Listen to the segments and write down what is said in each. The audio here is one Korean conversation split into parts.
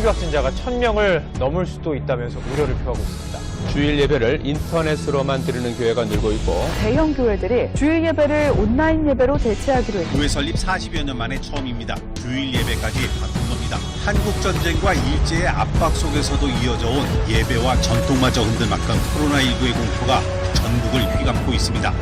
신규 확진자가 1,000명을 넘을 수도 있다면서 우려를 표하고 있습니다. 주일 예배를 인터넷으로만 드리는 교회가 늘고 있고 대형 교회들이 주일 예배를 온라인 예배로 대체하기로 했습니다. 교회 설립 40여 년 만에 처음입니다. 주일 예배까지 바꾼 겁니다. 한국전쟁과 일제의 압박 속에서도 이어져 온 예배와 전통마저 흔들 만큼 코로나19의 공포가 전국을 휘감고 있습니다.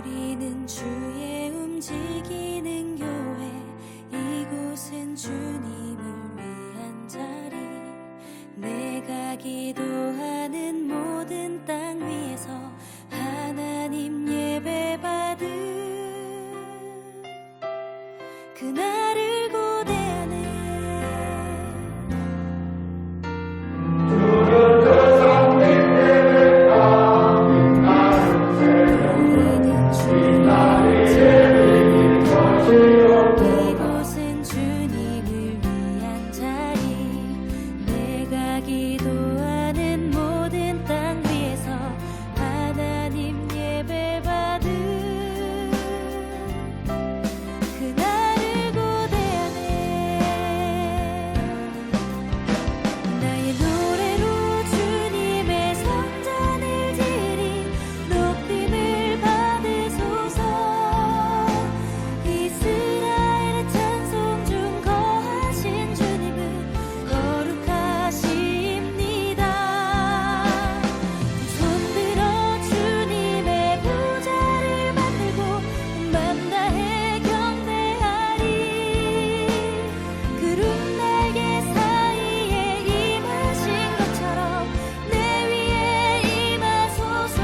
우리는 주의 움직이는 교회, 이곳은 주님을 위한 자리. 내가 기도하는 모든 땅 위에서 하나님 예배 받은 그날을 고대하는 이곳은 주님을 위한 자리. 내가 기도하는 모든 땅 위에서 하나님 예배 받은 그날을 고대하네. 나의 노래로 주님의 성전을 드리 높임을 받으소서. 이스라엘의 찬송 중 거하신 주님은 거룩하십니다. 두 손 들어 주님의 보좌를 만들고 맘 다해 경배하리. 구름 날개 사이에 임하신 것처럼 내 위에 임하소서.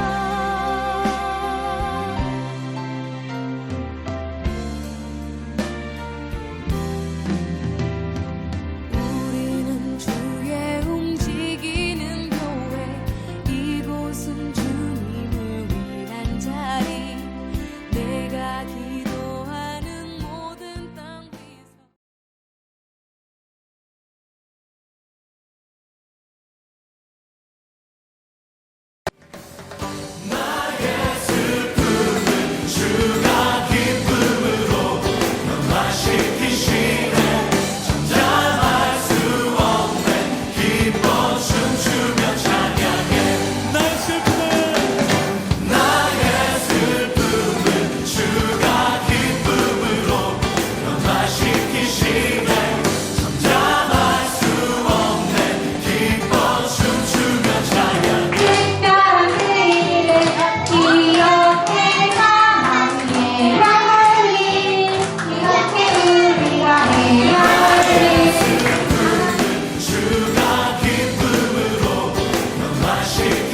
우리는 주의 움직이는 교회, 이곳은 주님을 위한 자리. 내가 기도하는 모든 땅 위에서 특별한 일을 기억해서 나중에 나머지 이렇게 우리가 해야지. 주가 기쁨으로 넌 마시기